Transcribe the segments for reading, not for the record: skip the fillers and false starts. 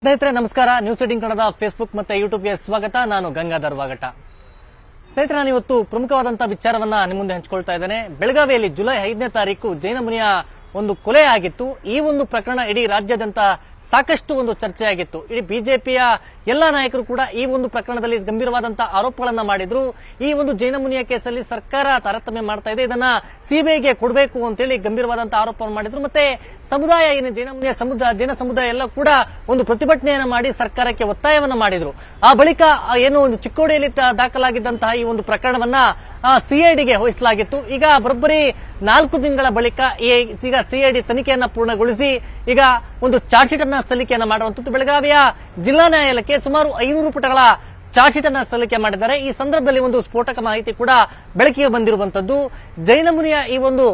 ಸ್ನೇಹಿತರೆ ನಮಸ್ಕಾರ. News eighteen Kannada Facebook ಮತ್ತೆ ಯೂಟ್ಯೂಬ್ಗೆ ಸ್ವಾಗತ. ನಾನು ಗಂಗಾಧರ್ ವಾಗಟ. ಸ್ನೇಹಿತರೆ, ನಾನು ಇವತ್ತು ಪ್ರಮುಖವಾದಂತಹ ವಿಚಾರವನ್ನ ನಿಮ್ಮ ಮುಂದೆ ಹಂಚಿಕೊಳ್ತಾ ಇದ್ದೇನೆ. ಬೆಳಗಾವಿಯಲ್ಲಿ ಜುಲೈ 5ನೇ ತಾರೀಕು ಜೈನ ಮುನಿಯ ಒಂದು ಕೊಲೆ ಆಗಿತ್ತು. ಈ ಒಂದು ಪ್ರಕರಣ ಇಡೀ ರಾಜ್ಯಾದ್ಯಂತ ಸಾಕಷ್ಟು ಒಂದು ಚರ್ಚೆಯಾಗಿತ್ತು. ಇಡೀ ಬಿಜೆಪಿಯ ಎಲ್ಲಾ ನಾಯಕರು ಕೂಡ ಈ ಒಂದು ಪ್ರಕರಣದಲ್ಲಿ ಗಂಭೀರವಾದಂತಹ ಆರೋಪಗಳನ್ನ ಮಾಡಿದ್ರು. ಈ ಒಂದು ಜೈನ ಮುನಿಯ ಕೇಸಲ್ಲಿ ಸರ್ಕಾರ ತಾರತಮ್ಯ ಮಾಡ್ತಾ ಇದೆ, ಇದನ್ನ ಸಿಬಿಐಗೆ ಕೊಡಬೇಕು ಅಂತೇಳಿ ಗಂಭೀರವಾದಂತಹ ಆರೋಪವನ್ನು ಮಾಡಿದ್ರು. ಮತ್ತೆ ಸಮುದಾಯ ಏನು ಜೈನ ಸಮುದಾಯ ಎಲ್ಲ ಕೂಡ ಒಂದು ಪ್ರತಿಭಟನೆಯನ್ನ ಮಾಡಿ ಸರ್ಕಾರಕ್ಕೆ ಒತ್ತಾಯವನ್ನ ಮಾಡಿದ್ರು. ಆ ಬಳಿಕ ಏನು ಒಂದು ಚಿಕ್ಕೋಡಿಯಲ್ಲಿ ದಾಖಲಾಗಿದ್ದಂತಹ ಈ ಒಂದು ಪ್ರಕರಣವನ್ನ ಸಿಐಡಿಗೆ ವಹಿಸಲಾಗಿತ್ತು. ಈಗ ಬರೋಬ್ಬರಿ 4 ತಿಂಗಳ ಬಳಿಕ ಈಗ ಸಿಐಡಿ ತನಿಖೆಯನ್ನ ಪೂರ್ಣಗೊಳಿಸಿ ಈಗ ಒಂದು ಚಾರ್ಜ್ ಶೀಟ್ ಅನ್ನ ಸಲ್ಲಿಕೆಯನ್ನ ಮಾಡುವಂತದ್ದು. ಬೆಳಗಾವಿಯ ಜಿಲ್ಲಾ ನ್ಯಾಯಾಲಯಕ್ಕೆ ಸುಮಾರು 500 ಪುಟಗಳ ಚಾರ್ಜ್ ಶೀಟ್ ಅನ್ನ ಸಲ್ಲಿಕೆ ಮಾಡಿದ್ದಾರೆ. ಈ ಸಂದರ್ಭದಲ್ಲಿ ಒಂದು ಸ್ಫೋಟಕ ಮಾಹಿತಿ ಕೂಡ ಬೆಳಕಿಗೆ ಬಂದಿರುವಂತದ್ದು. ಜೈನ ಮುನಿಯ ಈ ಒಂದು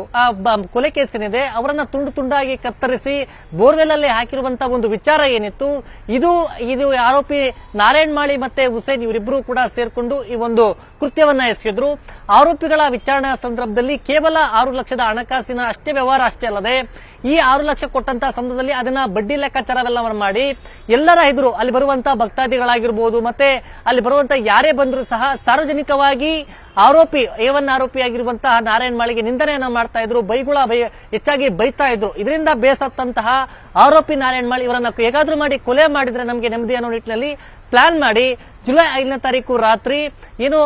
ಕೊಲೆ ಕೇಸ್ ಏನಿದೆ ಅವರನ್ನ ತುಂಡು ತುಂಡಾಗಿ ಕತ್ತರಿಸಿ ಬೋರ್ವೆಲ್ ಅಲ್ಲಿ ಹಾಕಿರುವಂತಹ ಒಂದು ವಿಚಾರ ಏನಿತ್ತು, ಇದು ಆರೋಪಿ ನಾರಾಯಣ್ ಮಾಳಿ ಮತ್ತೆ ಹುಸೇನ್ ಇವರಿಬ್ಬರು ಕೂಡ ಸೇರ್ಕೊಂಡು ಈ ಒಂದು ಕೃತ್ಯವನ್ನ ಎಸಗಿದ್ರು. ಆರೋಪಿಗಳ ವಿಚಾರಣೆ ಸಂದರ್ಭದಲ್ಲಿ ಕೇವಲ 6 ಲಕ್ಷದ ಹಣಕಾಸಿನ ಅಷ್ಟೇ ವ್ಯವಹಾರ ಅಷ್ಟೇ ಅಲ್ಲದೆ ಈ 6 ಲಕ್ಷ ಕೊಟ್ಟಂತಹ ಸಂದರ್ಭದಲ್ಲಿ ಅದನ್ನ ಬಡ್ಡಿ ಲೆಕ್ಕಾಚಾರವೆಲ್ಲ ಮಾಡಿ ಎಲ್ಲರ ಎದುರು ಅಲ್ಲಿ ಬರುವಂತಹ ಭಕ್ತಾದಿಗಳಾಗಿರ್ಬೋದು ಮತ್ತೆ ಅಲ್ಲಿ ಬರುವಂತಹ ಯಾರೇ ಬಂದರೂ ಸಹ ಸಾರ್ವಜನಿಕವಾಗಿ ಆರೋಪಿಯಾಗಿರುವಂತಹ ನಾರಾಯಣ್ ಮಾಳಿಗೆ ನಿಂದನೆಯನ್ನ ಮಾಡ್ತಾ ಇದ್ರು, ಹೆಚ್ಚಾಗಿ ಬೈತಾ ಇದ್ರು. ಇದರಿಂದ ಬೇಸತ್ತಂತಹ ಆರೋಪಿ ನಾರಾಯಣ್ ಮಾಳಿ ಇವರನ್ನ ಹೇಗಾದ್ರೂ ಮಾಡಿ ಕೊಲೆ ಮಾಡಿದ್ರೆ ನಮಗೆ ನೆಮ್ಮದಿ ಅನ್ನೋ ನಿಟ್ಟಿನಲ್ಲಿ ಪ್ಲಾನ್ ಮಾಡಿ ಜುಲೈ 5ನೇ ತಾರೀಕು ರಾತ್ರಿ ಏನು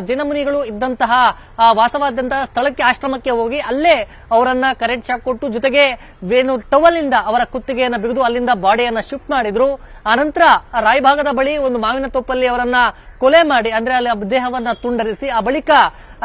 ಜೈನ ಮುನಿಗಳು ಇದ್ದಂತಹ ವಾಸವಾದಂತಹ ಸ್ಥಳಕ್ಕೆ ಆಶ್ರಮಕ್ಕೆ ಹೋಗಿ ಅಲ್ಲೇ ಅವರನ್ನ ಕರೆಂಟ್ ಶಾಕ್ ಕೊಟ್ಟು ಜೊತೆಗೆ ಟವಲ್ ಇಂದ ಅವರ ಕುತ್ತಿಗೆಯನ್ನ ಬಿಗಿದು ಅಲ್ಲಿಂದ ಬಾಡಿಯನ್ನ ಶಿಫ್ಟ್ ಮಾಡಿದ್ರು. ಆನಂತರ ರಾಯಭಾಗದ ಬಳಿ ಒಂದು ಮಾವಿನ ತೋಪಲ್ಲಿ ಅವರನ್ನ ಕೊಲೆ ಮಾಡಿ ಅಂದ್ರೆ ಅಲ್ಲಿ ದೇಹವನ್ನ ತುಂಡರಿಸಿ ಆ ಬಳಿಕ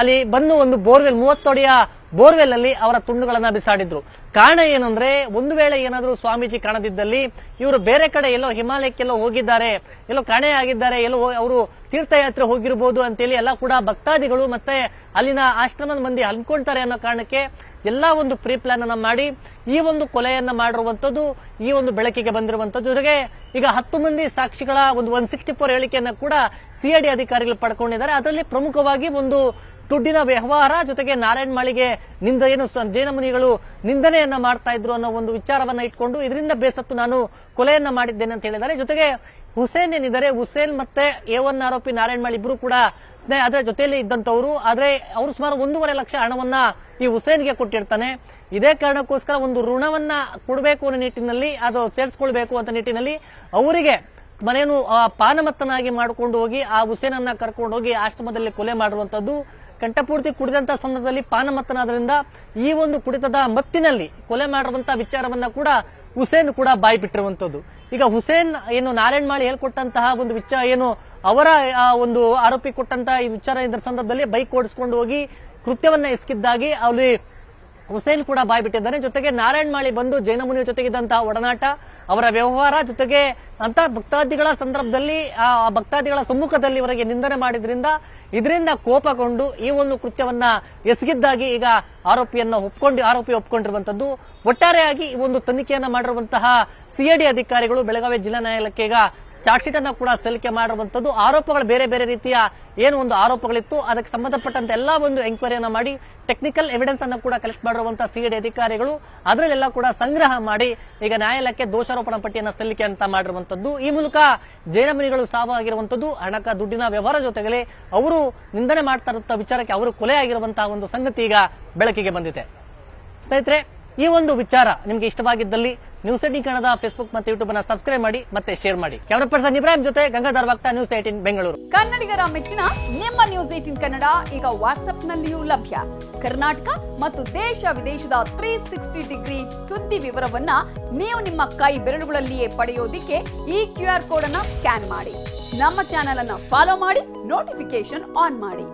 ಅಲ್ಲಿ ಬಂದು ಒಂದು ಬೋರ್ವೆಲ್ 30 ಅಡಿಯ ಬೋರ್ವೆಲ್ ಅಲ್ಲಿ ಅವರ ತುಂಡುಗಳನ್ನ ಬಿಸಾಡಿದ್ರು. ಕಾರಣ ಏನಂದ್ರೆ ಒಂದು ವೇಳೆ ಏನಾದ್ರೂ ಸ್ವಾಮೀಜಿ ಕಾಣದಿದ್ದಲ್ಲಿ ಇವರು ಬೇರೆ ಕಡೆ ಎಲ್ಲೋ ಹಿಮಾಲಯಕ್ಕೆಲ್ಲೋ ಹೋಗಿದ್ದಾರೆ, ಎಲ್ಲೋ ಕಾಣೆಯಾಗಿದ್ದಾರೆ, ಎಲ್ಲೋ ಅವರು ತೀರ್ಥಯಾತ್ರೆ ಹೋಗಿರಬಹುದು ಅಂತೇಳಿ ಎಲ್ಲ ಕೂಡ ಭಕ್ತಾದಿಗಳು ಮತ್ತೆ ಅಲ್ಲಿನ ಆಶ್ರಮದ ಮಂದಿ ಅನ್ಕೊಳ್ತಾರೆ ಅನ್ನೋ ಕಾರಣಕ್ಕೆ ಎಲ್ಲಾ ಒಂದು ಪ್ರೀ ಪ್ಲಾನ್ ಅನ್ನ ಮಾಡಿ ಈ ಒಂದು ಕೊಲೆಯನ್ನ ಮಾಡಿರುವಂತದ್ದು ಈ ಒಂದು ಬೆಳಕಿಗೆ ಬಂದಿರುವಂತದ್ದು. ಜೊತೆಗೆ ಈಗ 10 ಮಂದಿ ಸಾಕ್ಷಿಗಳ ಒಂದು 164 ಹೇಳಿಕೆಯನ್ನ ಕೂಡ ಸಿಐಡಿ ಅಧಿಕಾರಿಗಳು ಪಡ್ಕೊಂಡಿದ್ದಾರೆ. ಅದರಲ್ಲಿ ಪ್ರಮುಖವಾಗಿ ಒಂದು ದುಡ್ಡಿನ ವ್ಯವಹಾರ ಜೊತೆಗೆ ನಾರಾಯಣ್ ಮಾಳಿಗೆ ಏನು ಜೈನ ಮುನಿಗಳು ನಿಂದನೆಯನ್ನ ಮಾಡ್ತಾ ಇದ್ರು ಅನ್ನೋ ಒಂದು ವಿಚಾರವನ್ನ ಇಟ್ಕೊಂಡು ಇದರಿಂದ ಬೇಸತ್ತು ನಾನು ಕೊಲೆಯನ್ನ ಮಾಡಿದ್ದೇನೆ ಅಂತ ಹೇಳಿದ್ದಾರೆ. ಜೊತೆಗೆ ಹುಸೇನ್ ಏನಿದ್ದಾರೆ, ಹುಸೇನ್ ಮತ್ತೆ A1 ಆರೋಪಿ ನಾರಾಯಣ್ ಮಾಳಿ ಇಬ್ರು ಕೂಡ ಅದರ ಜೊತೆಯಲ್ಲಿ ಇದ್ದಂತವರು. ಆದ್ರೆ ಅವರು ಸುಮಾರು 1.5 ಲಕ್ಷ ಹಣವನ್ನ ಈ ಹುಸೇನ್ಗೆ ಕೊಟ್ಟಿರ್ತಾನೆ. ಇದೇ ಕಾರಣಕ್ಕೋಸ್ಕರ ಒಂದು ಋಣವನ್ನ ಕೊಡಬೇಕು ಅನ್ನೋ ನಿಟ್ಟಿನಲ್ಲಿ ಅದು ಸೇರಿಸ್ಕೊಳ್ಬೇಕು ಅಂತ ನಿಟ್ಟಿನಲ್ಲಿ ಅವರಿಗೆ ಮನೆಯನ್ನು ಪಾನಮತ್ತನಾಗಿ ಮಾಡಿಕೊಂಡು ಹೋಗಿ ಆ ಹುಸೇನನ್ನ ಕರ್ಕೊಂಡು ಹೋಗಿ ಆಶ್ರಮದಲ್ಲಿ ಕೊಲೆ ಮಾಡಿರುವಂತದ್ದು. ಕಂಠಪೂರ್ತಿ ಕುಡಿದಂತಹ ಸಂದರ್ಭದಲ್ಲಿ ಪಾನಮತ್ತನಾದ್ರಿಂದ ಈ ಒಂದು ಕುಡಿತದ ಮತ್ತಿನಲ್ಲಿ ಕೊಲೆ ಮಾಡಿರುವಂತಹ ವಿಚಾರವನ್ನ ಕೂಡ ಹುಸೇನ್ ಕೂಡ ಬಾಯಿ ಬಿಟ್ಟಿರುವಂತದ್ದು. ಈಗ ಹುಸೇನ್ ಏನು ನಾರಾಯಣ್ ಮಾಳಿ ಹೇಳ್ಕೊಟ್ಟಂತಹ ಒಂದು ವಿಚಾರ ಏನು ಅವರ ಒಂದು ಆರೋಪಿ ಕೊಟ್ಟಂತಹ ಈ ವಿಚಾರ ಇದರ ಸಂದರ್ಭದಲ್ಲಿ ಬೈಕ್ ಓಡಿಸ್ಕೊಂಡು ಹೋಗಿ ಕೃತ್ಯವನ್ನ ಎಸಗಿದ್ದಾಗಿ ಅಲ್ಲಿ ಹುಸೇನ್ ಕೂಡ ಬಾಯಿ ಬಿಟ್ಟಿದ್ದಾನೆ. ಜೊತೆಗೆ ನಾರಾಯಣ್ ಮಾಳಿ ಬಂದು ಜೈನ ಮುನಿಯ ಜೊತೆಗಿದ್ದಂತಹ ಒಡನಾಟ, ಅವರ ವ್ಯವಹಾರ ಜೊತೆಗೆ ಅಂತ ಭಕ್ತಾದಿಗಳ ಸಂದರ್ಭದಲ್ಲಿ ಆ ಭಕ್ತಾದಿಗಳ ಸಮ್ಮುಖದಲ್ಲಿ ಇವರಿಗೆ ನಿಂದನೆ ಮಾಡಿದ್ರಿಂದ ಇದರಿಂದ ಕೋಪಗೊಂಡು ಈ ಒಂದು ಕೃತ್ಯವನ್ನ ಎಸಗಿದ್ದಾಗಿ ಈಗ ಆರೋಪಿ ಒಪ್ಕೊಂಡಿರುವಂತದ್ದು. ಒಟ್ಟಾರೆಯಾಗಿ ಈ ಒಂದು ತನಿಖೆಯನ್ನ ಮಾಡಿರುವಂತಹ ಸಿಐಡಿ ಅಧಿಕಾರಿಗಳು ಬೆಳಗಾವಿ ಜಿಲ್ಲಾ ನ್ಯಾಯಾಲಯಕ್ಕೆ ಈಗ ಚಾರ್ಜ್ ಶೀಟ್ ಅನ್ನ ಕೂಡ ಸಲ್ಲಿಕೆ ಮಾಡಿರುವಂತದ್ದು. ಆರೋಪಗಳು ಬೇರೆ ಬೇರೆ ರೀತಿಯ ಏನು ಒಂದು ಆರೋಪಗಳಿತ್ತು ಅದಕ್ಕೆ ಸಂಬಂಧಪಟ್ಟಂತೆ ಎಲ್ಲಾ ಒಂದು ಎಂಕ್ವೈರಿಯನ್ನ ಮಾಡಿ ಟೆಕ್ನಿಕಲ್ ಎವಿಡೆನ್ಸ್ ಅನ್ನು ಕೂಡ ಕಲೆಕ್ಟ್ ಮಾಡಿರುವಂತಹ ಸಿಐಡಿ ಅಧಿಕಾರಿಗಳು ಅದರಲ್ಲೆಲ್ಲ ಕೂಡ ಸಂಗ್ರಹ ಮಾಡಿ ಈಗ ನ್ಯಾಯಾಲಯಕ್ಕೆ ದೋಷಾರೋಪಣಾ ಪಟ್ಟಿಯನ್ನ ಸಲ್ಲಿಕೆ ಅಂತ ಮಾಡಿರುವಂತದ್ದು. ಈ ಮೂಲಕ ಜೈನ ಮುನಿಗಳು ಸಾವಾಗಿರುವಂತದ್ದು ದುಡ್ಡಿನ ವ್ಯವಹಾರ ಜೊತೆಗೆ ಅವರು ನಿಂದನೆ ಮಾಡ್ತಾ ಇರುವಂತಹ ವಿಚಾರಕ್ಕೆ ಅವರು ಕೊಲೆ ಆಗಿರುವಂತಹ ಒಂದು ಸಂಗತಿ ಈಗ ಬೆಳಕಿಗೆ ಬಂದಿದೆ. ಸ್ನೇಹಿತರೆ, ಈ ಒಂದು ವಿಚಾರ ನಿಮಗೆ ಇಷ್ಟವಾಗಿದ್ದಲ್ಲಿ ನ್ಯೂಸ್ 18 ಕನ್ನಡ ಫೇಸ್ಬುಕ್ ಮತ್ತೆ ಯೂಟ್ಯೂಬ್ ಅನ್ನ ಸಬ್ಸ್ಕ್ರೈಬ್ ಮಾಡಿ ಮತ್ತೆ ಶೇರ್ ಮಾಡಿ. ಕ್ಯಾಮರಾ ಪರ್ಸನ್ ಇಬ್ರಾಹಿಂ ಜೊತೆ ಗಂಗಾಧರ್ ವಾಗ್ತಾ, ನ್ಯೂಸ್ 18 ಬೆಂಗಳೂರು. ಕನ್ನಡಿಗರ ಮೆಚ್ಚಿನ ನಿಮ್ಮ ನ್ಯೂಸ್ 18 ಕನ್ನಡ ಈಗ ವಾಟ್ಸ್ಆಪ್ ನಲ್ಲಿಯೂ ಲಭ್ಯ. ಕರ್ನಾಟಕ ಮತ್ತು ದೇಶ ವಿದೇಶದ 360 ಡಿಗ್ರಿ ಸುದ್ದಿ ವಿವರವನ್ನ ನೀವು ನಿಮ್ಮ ಕೈ ಬೆರಳುಗಳಲ್ಲಿಯೇ ಪಡೆಯೋದಿಕ್ಕೆ ಈ QR ಕೋಡ್ ಅನ್ನ ಸ್ಕ್ಯಾನ್ ಮಾಡಿ. ನಮ್ಮ ಚಾನೆಲ್ ಅನ್ನ ಫಾಲೋ ಮಾಡಿ, ನೋಟಿಫಿಕೇಶನ್ ಆನ್ ಮಾಡಿ.